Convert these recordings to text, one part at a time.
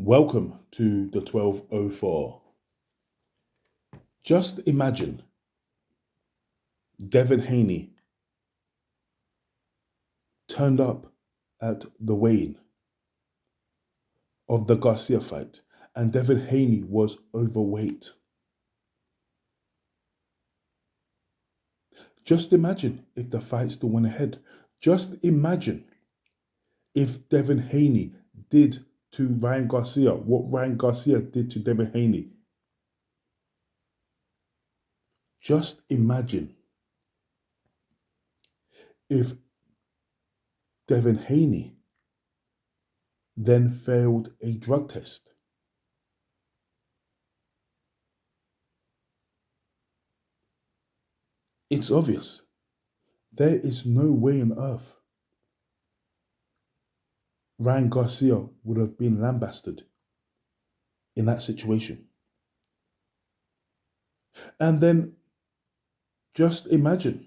Welcome to the 1204. Just imagine Devin Haney turned up at the weigh-in of the Garcia fight, and Devin Haney was overweight. Just imagine if the fight still went ahead. Just imagine if Devin Haney did to Ryan Garcia what Ryan Garcia did to Devin Haney. Just imagine if Devin Haney then failed a drug test. It's obvious. There is no way on earth Ryan Garcia would have been lambasted in that situation. And then just imagine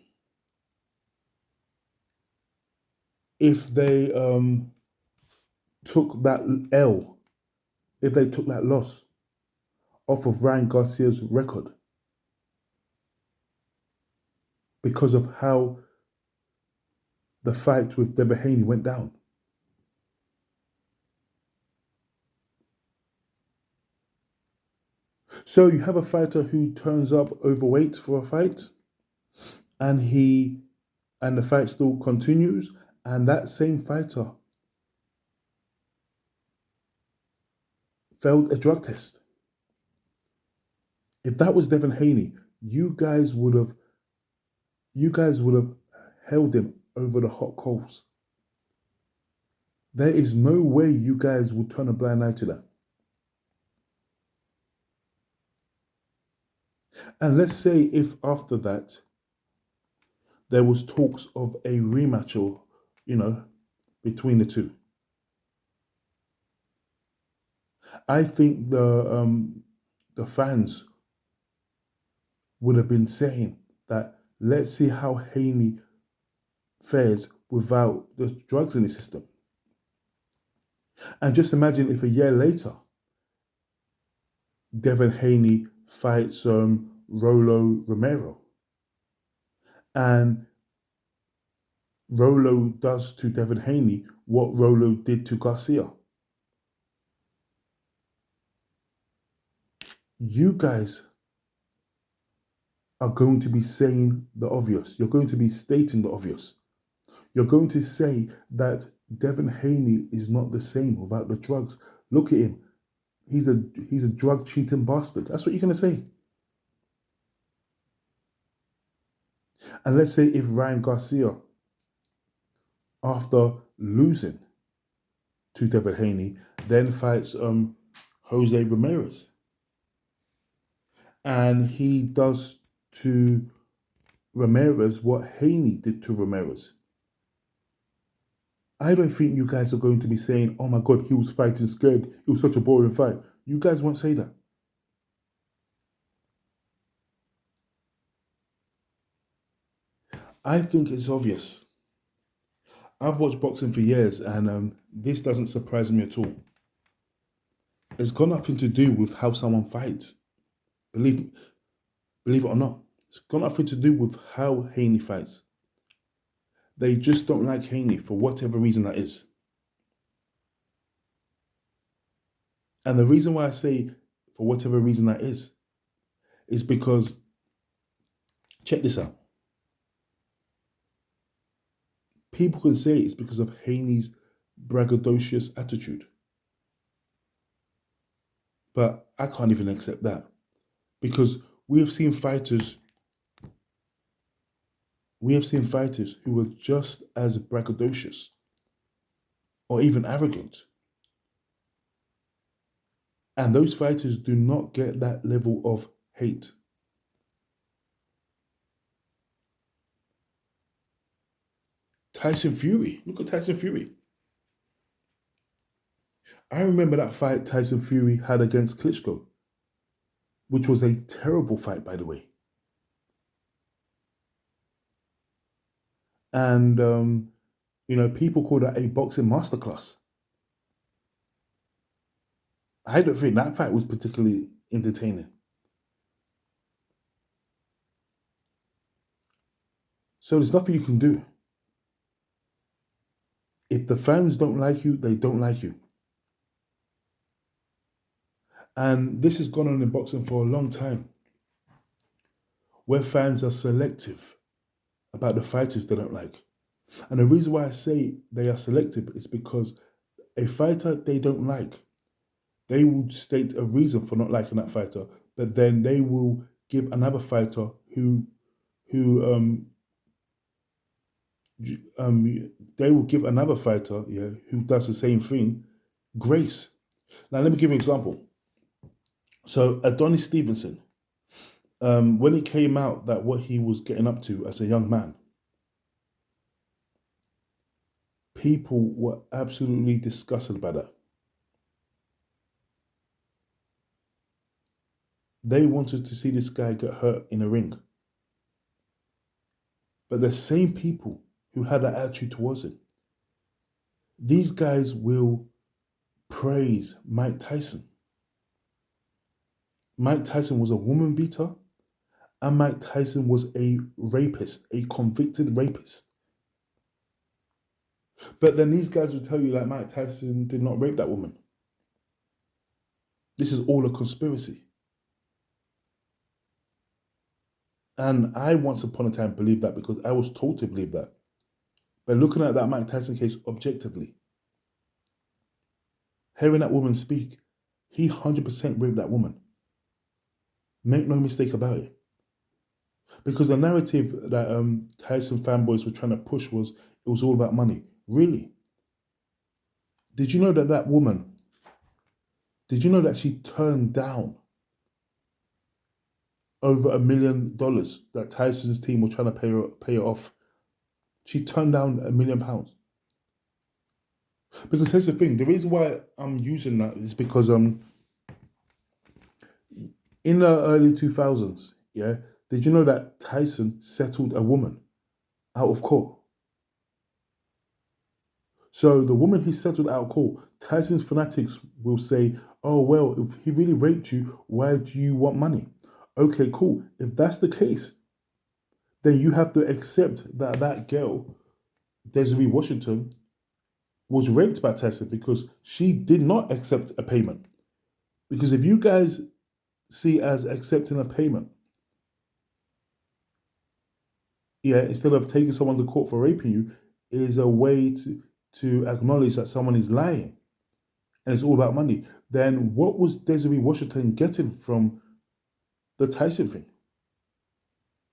if they took that L, if they took that loss off of Ryan Garcia's record because of how the fight with Devin Haney went down. So you have a fighter who turns up overweight for a fight, and the fight still continues, and that same fighter failed a drug test. If that was Devin Haney, you guys would have held him over the hot coals. There is no way you guys would turn a blind eye to that. And let's say if after that there was talks of a rematch or, between the two. I think the fans would have been saying that let's see how Haney fares without the drugs in his system. And just imagine if a year later, Devin Haney fights Rollo Romero. And Rollo does to Devin Haney what Rollo did to Garcia. You guys are going to be saying the obvious. You're going to be stating the obvious. You're going to say that Devin Haney is not the same without the drugs. Look at him. He's a drug cheating bastard. That's what you're going to say. And let's say if Ryan Garcia, after losing to Devin Haney, then fights Jose Ramirez. And he does to Ramirez what Haney did to Ramirez. I don't think you guys are going to be saying, oh my God, he was fighting scared. It was such a boring fight. You guys won't say that. I think it's obvious. I've watched boxing for years, and this doesn't surprise me at all. It's got nothing to do with how someone fights. Believe it or not. It's got nothing to do with how Haney fights. They just don't like Haney for whatever reason that is. And the reason why I say for whatever reason that is because, check this out. People can say it's because of Haney's braggadocious attitude. But I can't even accept that. Because we have seen fighters who were just as braggadocious or even arrogant. And those fighters do not get that level of hate. Tyson Fury. Look at Tyson Fury. I remember that fight Tyson Fury had against Klitschko, which was a terrible fight, by the way. And, people call that a boxing masterclass. I don't think that fight was particularly entertaining. So there's nothing you can do. If the fans don't like you, they don't like you. And this has gone on in boxing for a long time, where fans are selective about the fighters they don't like. And the reason why I say they are selective is because a fighter they don't like, they will state a reason for not liking that fighter, but then they will give another fighter who they will give another fighter, yeah, who does the same thing, grace. Now let me give you an example. So Adonis Stevenson, when it came out that what he was getting up to as a young man, people were absolutely disgusted about that. They wanted to see this guy get hurt in a ring. But the same people who had that attitude towards it, these guys will praise Mike Tyson. Mike Tyson was a woman beater, and Mike Tyson was a rapist, a convicted rapist. But then these guys will tell you that Mike Tyson did not rape that woman. This is all a conspiracy. And I once upon a time believed that because I was told to believe that. But looking at that Mike Tyson case objectively, hearing that woman speak, he 100% raped that woman. Make no mistake about it. Because the narrative that Tyson fanboys were trying to push was it was all about money. Really? Did you know that that woman, did you know that she turned down over $1 million that Tyson's team were trying to pay her off? She turned down £1 million. Because here's the thing, the reason why I'm using that is because in the early 2000s, yeah, did you know that Tyson settled a woman out of court? So the woman he settled out of court, Tyson's fanatics will say, oh, well, if he really raped you, why do you want money? Okay, cool. If that's the case, then you have to accept that that girl, Desiree Washington, was raped by Tyson because she did not accept a payment. Because if you guys see as accepting a payment, yeah, instead of taking someone to court for raping you, is a way to acknowledge that someone is lying and it's all about money, then what was Desiree Washington getting from the Tyson thing?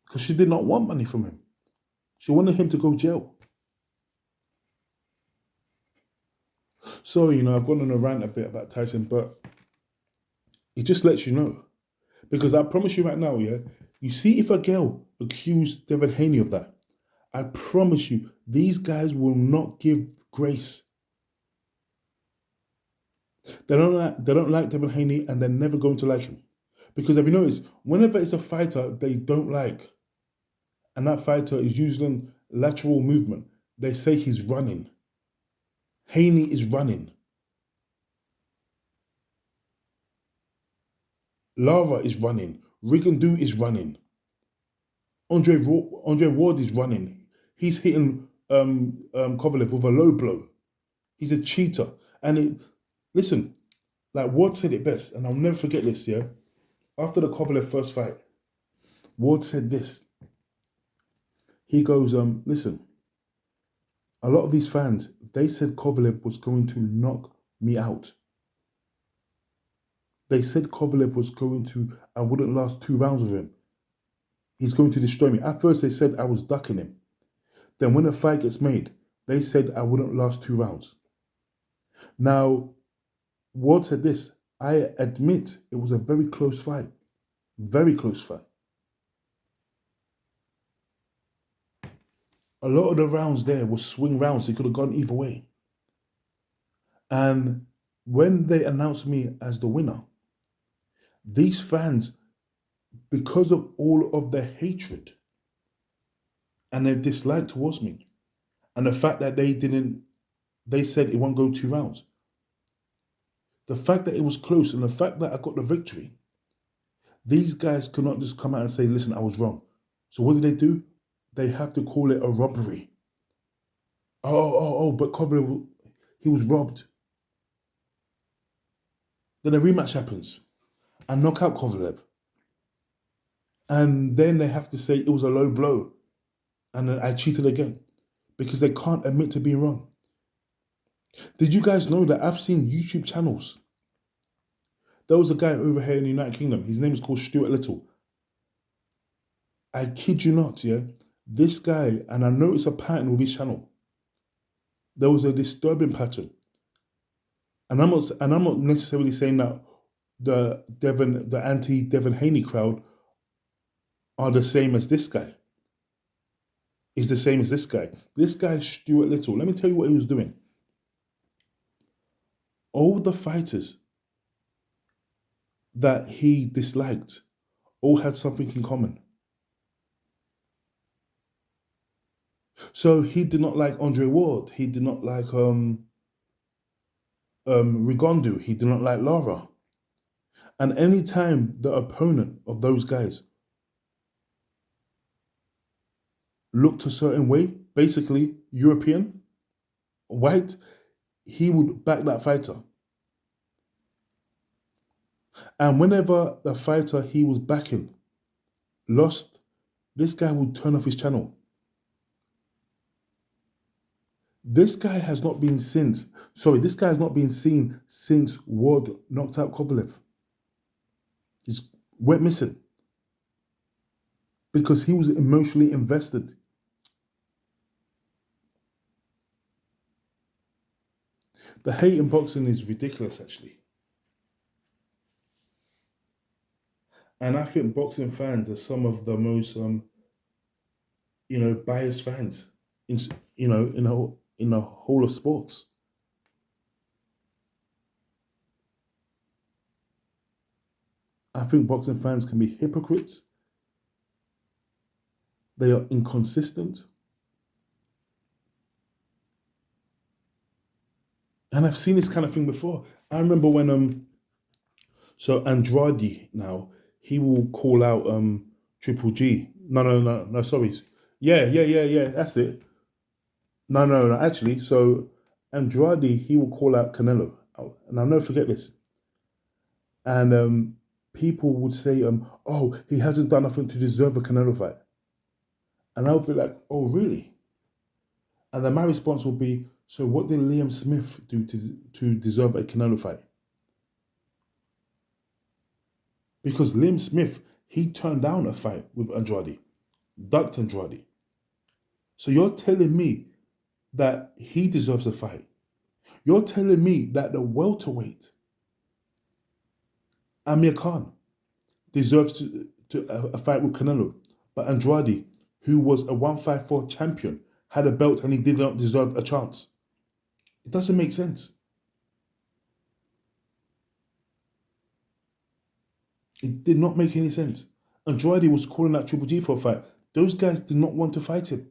Because she did not want money from him. She wanted him to go jail. So, I've gone on a rant a bit about Tyson, but it just lets you know. Because I promise you right now, yeah, you see if a girl accused Devin Haney of that, I promise you, these guys will not give grace. They don't like Devin Haney, and they're never going to like him. Because have you noticed, whenever it's a fighter they don't like, and that fighter is using lateral movement, they say he's running. Haney is running. Lava is running. Rigondeaux is running. Andre Ward is running. He's hitting Kovalev with a low blow. He's a cheater. And listen, like Ward said it best, and I'll never forget this, yeah? After the Kovalev first fight, Ward said this. He goes, listen, a lot of these fans, they said Kovalev was going to knock me out. They said Kovalev was I wouldn't last 2 rounds with him. He's going to destroy me. At first, they said I was ducking him. Then when the fight gets made, they said I wouldn't last 2 rounds. Now, Ward said this, I admit it was a very close fight. Very close fight. A lot of the rounds there were swing rounds. They could have gone either way. And when they announced me as the winner, these fans, because of all of their hatred and their dislike towards me, and the fact that they said it won't go 2 rounds, The fact that it was close and the fact that I got the victory, these guys could not just come out and say, listen, I was wrong. So what did they do? They have to call it a robbery. But Kovalev, he was robbed. Then a rematch happens and knock out Kovalev. And then they have to say it was a low blow and then I cheated again because they can't admit to being wrong. Did you guys know that I've seen YouTube channels? There was a guy over here in the United Kingdom. His name is called Stuart Little. I kid you not, yeah. This guy, and I noticed a pattern with his channel. There was a disturbing pattern. And I'm not necessarily saying that the anti-Devin Haney crowd are the same as this guy. Is the same as this guy. This guy, Stuart Little. Let me tell you what he was doing. All the fighters that he disliked all had something in common. So he did not like Andre Ward. He did not like Rigondeaux. He did not like Lara. And any time the opponent of those guys looked a certain way, basically European, white, he would back that fighter. And whenever the fighter he was backing lost, this guy would turn off his channel. This guy has not been seen since Ward knocked out Kovalev. He's went missing because he was emotionally invested. The hate in boxing is ridiculous, actually. And I think boxing fans are some of the most, biased fans, in the whole of sports. I think boxing fans can be hypocrites. They are inconsistent. And I've seen this kind of thing before. I remember when so Andrade now, he will call out Triple G. No, sorry. Yeah, that's it. No, actually, so Andrade, he will call out Canelo. And I'll never forget this. And people would say, oh, he hasn't done nothing to deserve a Canelo fight. And I'll be like, oh, really? And then my response would be, so what did Liam Smith do to deserve a Canelo fight? Because Liam Smith, he turned down a fight with Andrade, ducked Andrade. So you're telling me that he deserves a fight. You're telling me that the welterweight, Amir Khan, deserves a fight with Canelo. But Andrade, who was a 154 champion, had a belt and he did not deserve a chance. It doesn't make sense. It did not make any sense. Andrade was calling out Triple G for a fight. Those guys did not want to fight him.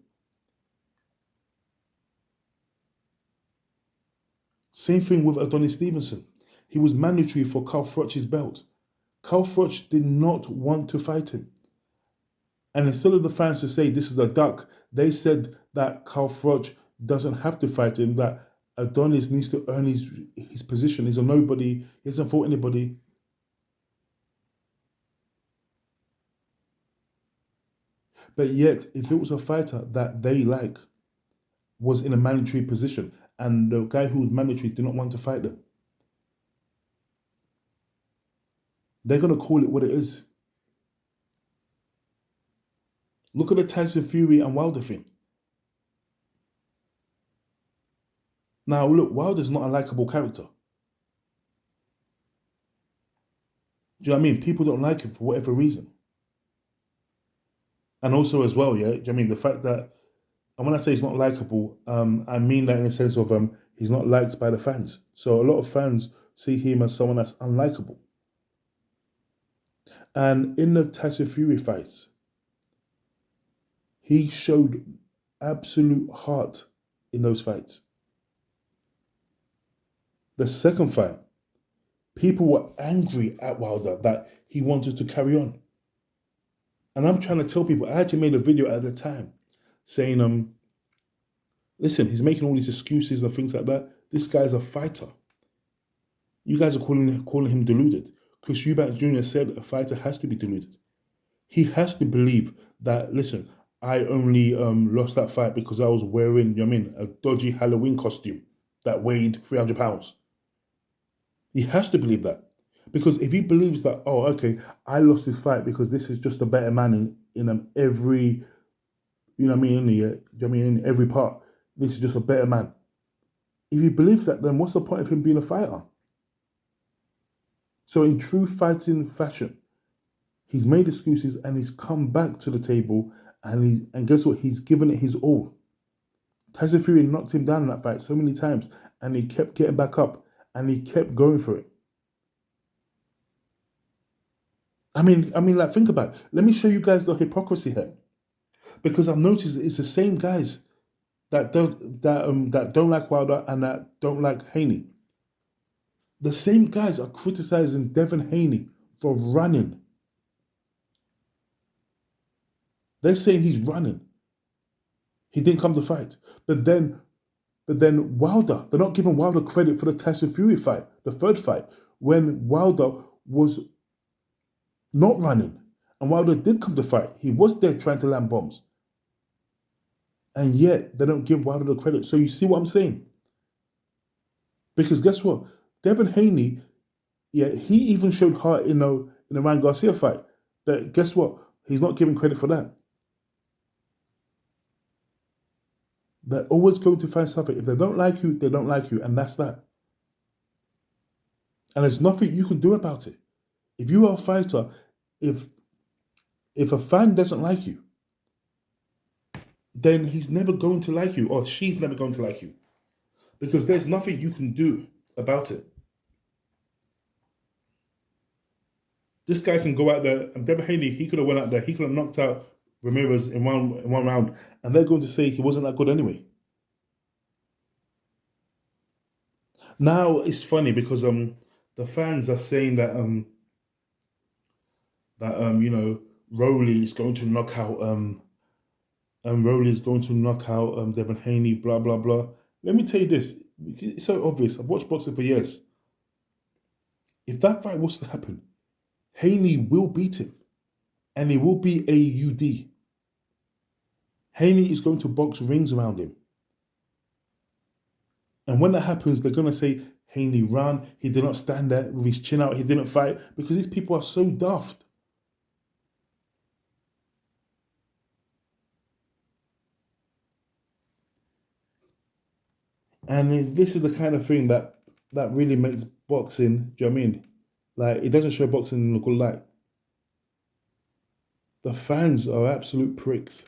Same thing with Adonis Stevenson. He was mandatory for Carl Froch's belt. Carl Froch did not want to fight him. And instead of the fans to say this is a duck, they said that Carl Froch doesn't have to fight him, that Adonis needs to earn his position. He's a nobody. He hasn't fought anybody. But yet, if it was a fighter that they like, was in a mandatory position, and the guy who was mandatory did not want to fight them, they're going to call it what it is. Look at the Tyson Fury and Wilder thing. Now, look, Wilder's not a likable character. Do you know what I mean? People don't like him for whatever reason. And also as well, yeah, do you know what I mean? The fact that, and when I say he's not likable, I mean that in the sense of he's not liked by the fans. So a lot of fans see him as someone that's unlikable. And in the Tyson Fury fights, he showed absolute heart in those fights. The second fight, People were angry at Wilder that he wanted to carry on. And I'm trying to tell people, I actually made a video at the time saying, listen, he's making all these excuses and things like that. This guy's a fighter. You guys are calling him deluded. Chris Eubank Jr. said a fighter has to be deluded. He has to believe that, listen, I only lost that fight because I was wearing, you know what I mean, a dodgy Halloween costume that weighed 300 pounds. He has to believe that. Because if he believes that, oh, okay, I lost this fight because this is just a better man in every, you know what I mean, in every part, this is just a better man. If he believes that, then what's the point of him being a fighter? So in true fighting fashion, he's made excuses and he's come back to the table and guess what? He's given it his all. Tyson Fury knocked him down in that fight so many times and he kept getting back up and he kept going for it. I mean, like, think about it. Let me show you guys the hypocrisy here. Because I've noticed it's the same guys that don't like Wilder and that don't like Haney. The same guys are criticizing Devin Haney for running. They're saying he's running. He didn't come to fight. But then Wilder, they're not giving Wilder credit for the Tyson Fury fight, the third fight, when Wilder was not running. And Wilder did come to fight. He was there trying to land bombs. And yet, they don't give Wilder the credit. So you see what I'm saying? Because guess what? Devin Haney, yeah, he even showed heart in the Ryan Garcia fight. But guess what? He's not giving credit for that. They're always going to find something. If they don't like you, they don't like you. And that's that. And there's nothing you can do about it. If you are a fighter, if a fan doesn't like you, then he's never going to like you or she's never going to like you. Because there's nothing you can do about it. This guy can go out there, and Devin Haney, he could have went out there, he could have knocked out Ramirez in one round, and they're going to say he wasn't that good anyway. Now it's funny because the fans are saying that Rowley is going to knock out Devin Haney, blah blah blah. Let me tell you this. It's so obvious. I've watched boxing for years. If that fight was to happen, Haney will beat him. And he will be AUD. Haney is going to box rings around him. And when that happens, they're going to say, Haney ran, he did not stand there with his chin out, he didn't fight, because these people are so daft. And this is the kind of thing that really makes boxing, do you know what I mean? Like, it doesn't show boxing in a good light. The fans are absolute pricks.